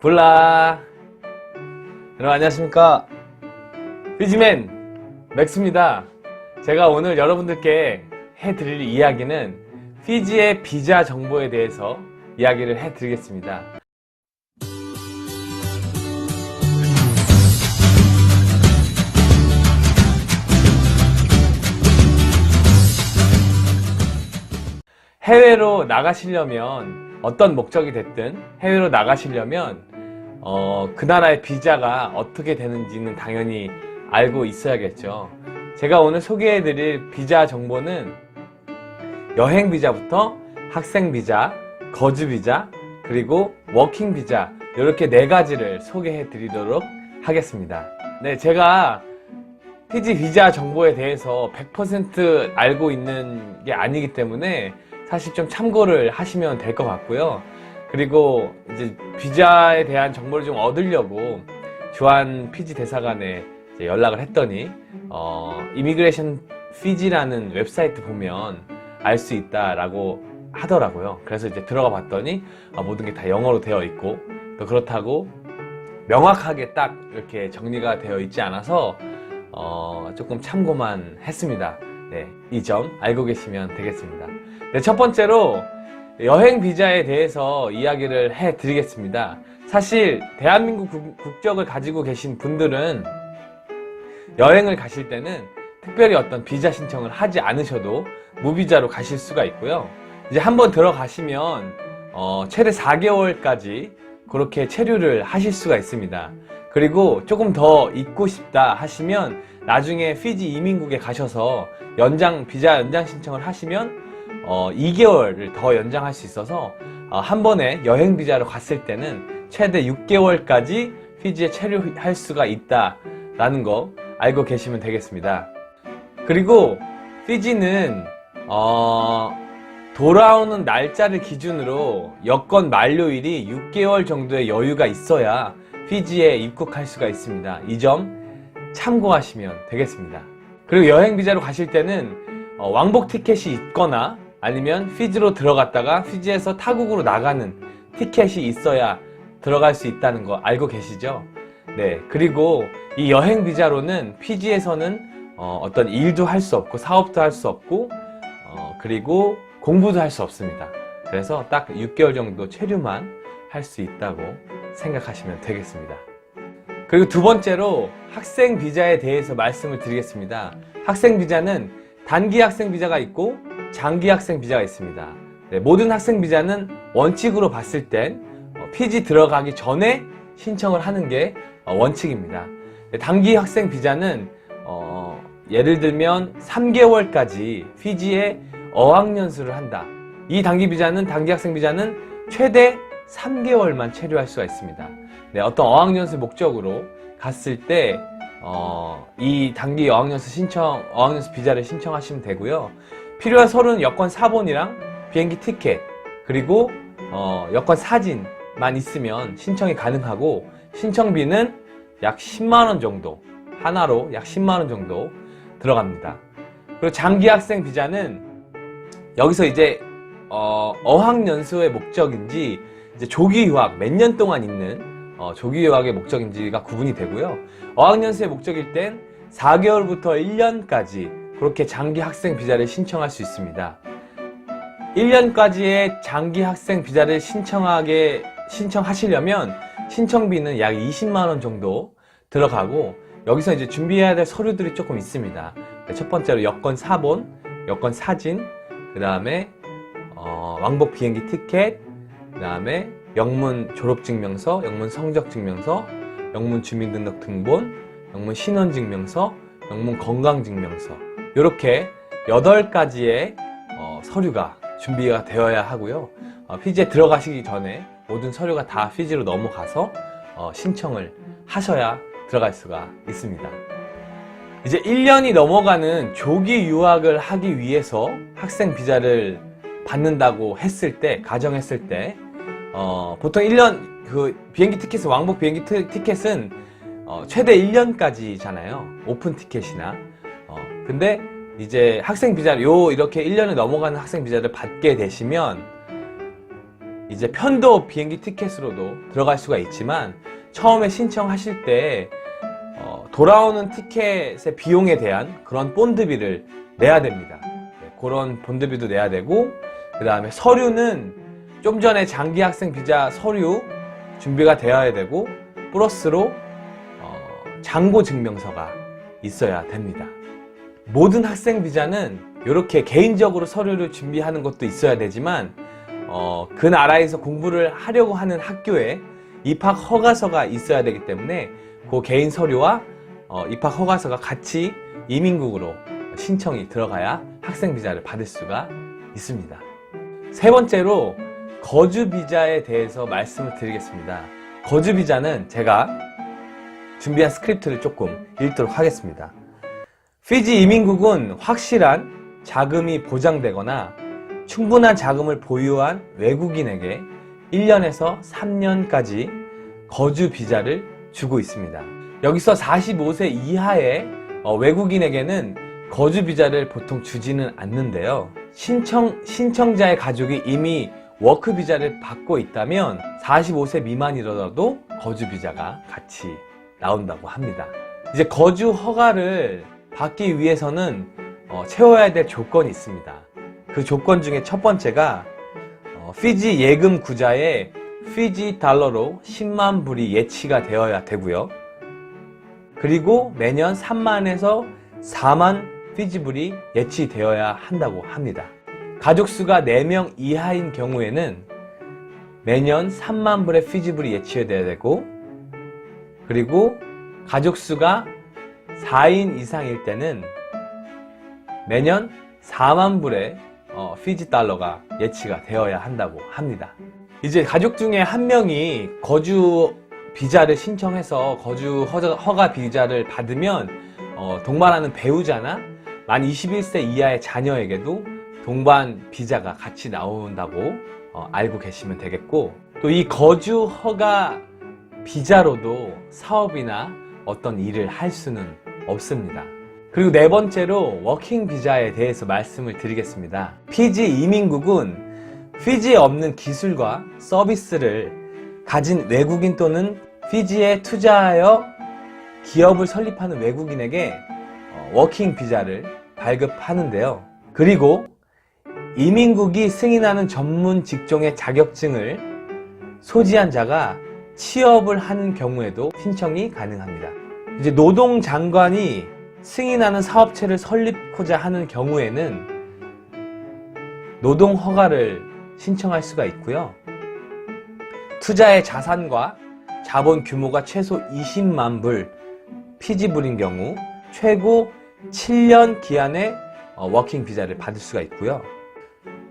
볼라. 여러분 안녕하십니까, 피지맨 맥스입니다. 제가 오늘 여러분들께 해드릴 이야기는 피지의 비자 정보에 대해서 이야기를 해드리겠습니다. 해외로 나가시려면, 어떤 목적이 됐든 해외로 나가시려면 그 나라의 비자가 어떻게 되는지는 당연히 알고 있어야겠죠. 제가 오늘 소개해드릴 비자 정보는 여행 비자부터 학생 비자, 거주 비자, 그리고 워킹 비자, 이렇게 4가지를 소개해 드리도록 하겠습니다. 네, 제가 피지 비자 정보에 대해서 100% 알고 있는 게 아니기 때문에 사실 좀 참고를 하시면 될 것 같고요. 그리고 이제 비자에 대한 정보를 좀 얻으려고 주한 피지 대사관에 이제 연락을 했더니 이미그레이션 피지라는 웹사이트 보면 알 수 있다라고 하더라고요. 그래서 이제 들어가 봤더니 모든 게 다 영어로 되어 있고, 또 그렇다고 명확하게 딱 이렇게 정리가 되어 있지 않아서 조금 참고만 했습니다. 네, 이 점 알고 계시면 되겠습니다. 네, 첫 번째로 여행 비자에 대해서 이야기를 해 드리겠습니다. 사실 대한민국 국적을 가지고 계신 분들은 여행을 가실 때는 특별히 어떤 비자 신청을 하지 않으셔도 무비자로 가실 수가 있고요. 이제 한번 들어가시면 최대 4개월까지 그렇게 체류를 하실 수가 있습니다. 그리고 조금 더 있고 싶다 하시면 나중에 피지 이민국에 가셔서 비자 연장 신청을 하시면 2개월을 더 연장할 수 있어서 한 번에 여행 비자로 갔을 때는 최대 6개월까지 피지에 체류할 수가 있다라는 거 알고 계시면 되겠습니다. 그리고 피지는 돌아오는 날짜를 기준으로 여권 만료일이 6개월 정도의 여유가 있어야 피지에 입국할 수가 있습니다. 이 점 참고하시면 되겠습니다. 그리고 여행 비자로 가실 때는 왕복 티켓이 있거나 아니면 피지로 들어갔다가 피지에서 타국으로 나가는 티켓이 있어야 들어갈 수 있다는 거 알고 계시죠? 네, 그리고 이 여행 비자로는 피지에서는 어떤 일도 할 수 없고 사업도 할 수 없고 그리고 공부도 할 수 없습니다. 그래서 딱 6개월 정도 체류만 할 수 있다고 생각하시면 되겠습니다. 그리고 두 번째로 학생 비자에 대해서 말씀을 드리겠습니다. 학생 비자는 단기 학생 비자가 있고 장기 학생 비자가 있습니다. 네, 모든 학생 비자는 원칙으로 봤을 땐 피지 들어가기 전에 신청을 하는 게 원칙입니다. 네, 단기 학생 비자는 예를 들면 3개월까지 피지에 어학연수를 한다. 이 단기 학생 비자는 최대 3개월만 체류할 수가 있습니다. 네, 어떤 어학연수 목적으로 갔을 때 이 단기 어학연수 비자를 신청하시면 되고요. 필요한 서류는 여권 사본이랑 비행기 티켓, 그리고 여권 사진만 있으면 신청이 가능하고, 신청비는 약 10만원 정도, 하나로 약 10만원 정도 들어갑니다. 그리고 장기 학생 비자는 여기서 이제 어학연수의 목적인지 이제 조기 유학, 몇 년 동안 있는 조기 유학의 목적인지가 구분이 되고요. 어학연수의 목적일 땐 4개월부터 1년까지 그렇게 장기 학생 비자를 신청할 수 있습니다. 1년까지의 장기 학생 비자를 신청하시려면 신청비는 약 20만원 정도 들어가고, 여기서 이제 준비해야 될 서류들이 조금 있습니다. 첫 번째로 여권 사본, 여권 사진, 그 다음에 왕복 비행기 티켓, 그 다음에 영문 졸업증명서, 영문 성적증명서, 영문 주민등록등본, 영문 신원증명서, 영문 건강증명서, 이렇게 8가지의 서류가 준비가 되어야 하고요. 피지에 들어가시기 전에 모든 서류가 다 피지로 넘어가서 신청을 하셔야 들어갈 수가 있습니다. 이제 1년이 넘어가는 조기 유학을 하기 위해서 학생 비자를 받는다고 했을 때, 가정했을 때 보통 1년 비행기 티켓은, 왕복 비행기 티켓은 최대 1년까지잖아요. 오픈 티켓이나. 근데 이제 학생 비자를 이렇게 1년을 넘어가는 학생 비자를 받게 되시면 이제 편도 비행기 티켓으로도 들어갈 수가 있지만 처음에 신청하실 때 돌아오는 티켓의 비용에 대한 그런 본드비를 내야 됩니다. 네, 그런 본드비도 내야 되고, 그 다음에 서류는 좀 전에 장기 학생 비자 서류 준비가 되어야 되고, 플러스로 장고 증명서가 있어야 됩니다. 모든 학생 비자는 이렇게 개인적으로 서류를 준비하는 것도 있어야 되지만 그 나라에서 공부를 하려고 하는 학교에 입학 허가서가 있어야 되기 때문에 그 개인 서류와 입학 허가서가 같이 이민국으로 신청이 들어가야 학생 비자를 받을 수가 있습니다. 세 번째로 거주 비자에 대해서 말씀을 드리겠습니다. 거주 비자는 제가 준비한 스크립트를 조금 읽도록 하겠습니다. 피지 이민국은 확실한 자금이 보장되거나 충분한 자금을 보유한 외국인에게 1년에서 3년까지 거주 비자를 주고 있습니다. 여기서 45세 이하의 외국인에게는 거주 비자를 보통 주지는 않는데요. 신청자의 가족이 이미 워크 비자를 받고 있다면 45세 미만이라도 거주 비자가 같이 나온다고 합니다. 이제 거주 허가를 받기 위해서는 채워야 될 조건이 있습니다. 그 조건 중에 첫 번째가 피지 예금 구자에 피지 달러로 10만 불이 예치가 되어야 되고요. 그리고 매년 3만에서 4만 피지 불이 예치되어야 한다고 합니다. 가족 수가 4명 이하인 경우에는 매년 3만 불의 피지 불이 예치돼야 되고, 그리고 가족 수가 4인 이상일 때는 매년 4만 불의 피지 달러가 예치가 되어야 한다고 합니다. 이제 가족 중에 한 명이 거주 비자를 신청해서 거주 허가 비자를 받으면 동반하는 배우자나 만 21세 이하의 자녀에게도 동반 비자가 같이 나온다고 알고 계시면 되겠고, 또 이 거주 허가 비자로도 사업이나 어떤 일을 할 수는 없습니다. 그리고 네 번째로 워킹 비자에 대해서 말씀을 드리겠습니다. 피지 이민국은 피지에 없는 기술과 서비스를 가진 외국인 또는 피지에 투자하여 기업을 설립하는 외국인에게 워킹 비자를 발급하는데요. 그리고 이민국이 승인하는 전문 직종의 자격증을 소지한 자가 취업을 하는 경우에도 신청이 가능합니다. 이제 노동장관이 승인하는 사업체를 설립하고자 하는 경우에는 노동허가를 신청할 수가 있고요. 투자의 자산과 자본 규모가 최소 20만 불 피지불인 경우 최고 7년 기한의 워킹 비자를 받을 수가 있고요.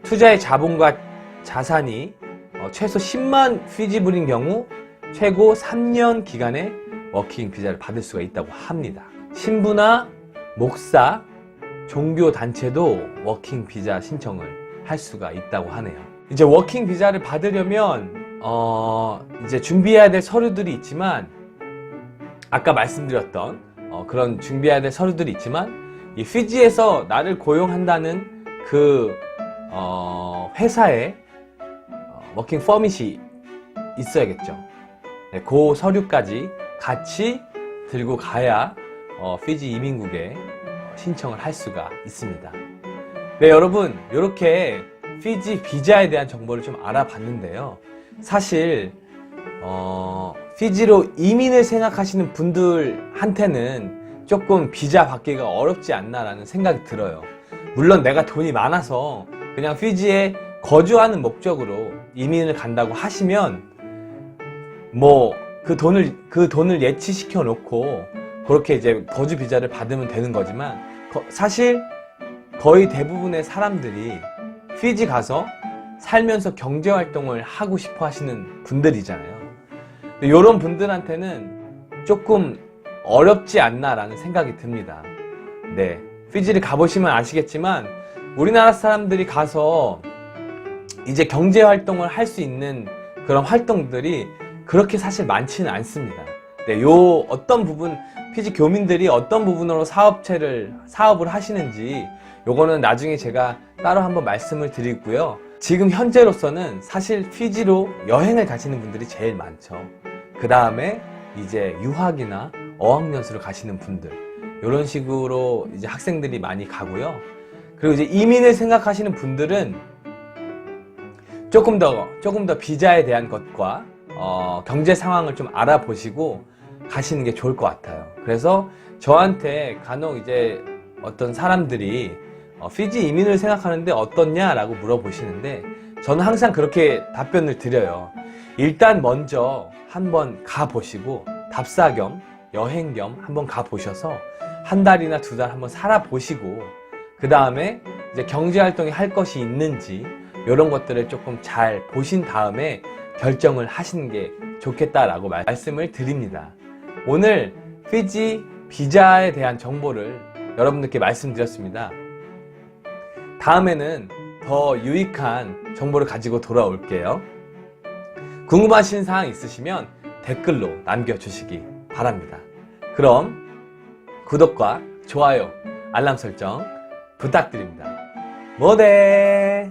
투자의 자본과 자산이 최소 10만 피지불인 경우 최고 3년 기간의 워킹 비자를 받을 수가 있다고 합니다. 신부나 목사, 종교 단체도 워킹 비자 신청을 할 수가 있다고 하네요. 이제 워킹 비자를 받으려면 이제 준비해야 될 서류들이 있지만, 아까 말씀드렸던 그런 준비해야 될 서류들이 있지만, 이 피지에서 나를 고용한다는 그 회사에 워킹 퍼밋이 있어야겠죠. 네, 그 서류까지 같이 들고 가야 피지 이민국에 신청을 할 수가 있습니다. 네, 여러분, 이렇게 피지 비자에 대한 정보를 좀 알아봤는데요. 사실 피지로 이민을 생각하시는 분들한테는 조금 비자 받기가 어렵지 않나라는 생각이 들어요. 물론 내가 돈이 많아서 그냥 피지에 거주하는 목적으로 이민을 간다고 하시면 뭐 그 돈을 예치시켜 놓고 그렇게 이제 거주 비자를 받으면 되는 거지만, 사실 거의 대부분의 사람들이 피지 가서 살면서 경제 활동을 하고 싶어 하시는 분들이잖아요. 이런 분들한테는 조금 어렵지 않나라는 생각이 듭니다. 네, 피지를 가보시면 아시겠지만 우리나라 사람들이 가서 이제 경제 활동을 할 수 있는 그런 활동들이 그렇게 사실 많지는 않습니다. 네, 어떤 부분, 피지 교민들이 어떤 부분으로 사업을 하시는지 요거는 나중에 제가 따로 한번 말씀을 드리고요. 지금 현재로서는 사실 피지로 여행을 가시는 분들이 제일 많죠. 그 다음에 이제 유학이나 어학연수를 가시는 분들, 이런 식으로 이제 학생들이 많이 가고요. 그리고 이제 이민을 생각하시는 분들은 조금 더 비자에 대한 것과 경제 상황을 좀 알아보시고 가시는 게 좋을 것 같아요. 그래서 저한테 간혹 이제 어떤 사람들이 피지 이민을 생각하는데 어떻냐라고 물어보시는데 저는 항상 그렇게 답변을 드려요. 일단 먼저 한번 가보시고 답사 겸 여행 겸 한번 가보셔서 한 달이나 두 달 한번 살아보시고 그 다음에 이제 경제활동이 할 것이 있는지 이런 것들을 조금 잘 보신 다음에 결정을 하시는 게 좋겠다라고 말씀을 드립니다. 오늘 피지 비자에 대한 정보를 여러분들께 말씀드렸습니다. 다음에는 더 유익한 정보를 가지고 돌아올게요. 궁금하신 사항 있으시면 댓글로 남겨주시기 바랍니다. 그럼 구독과 좋아요, 알람 설정 부탁드립니다. 뭐대?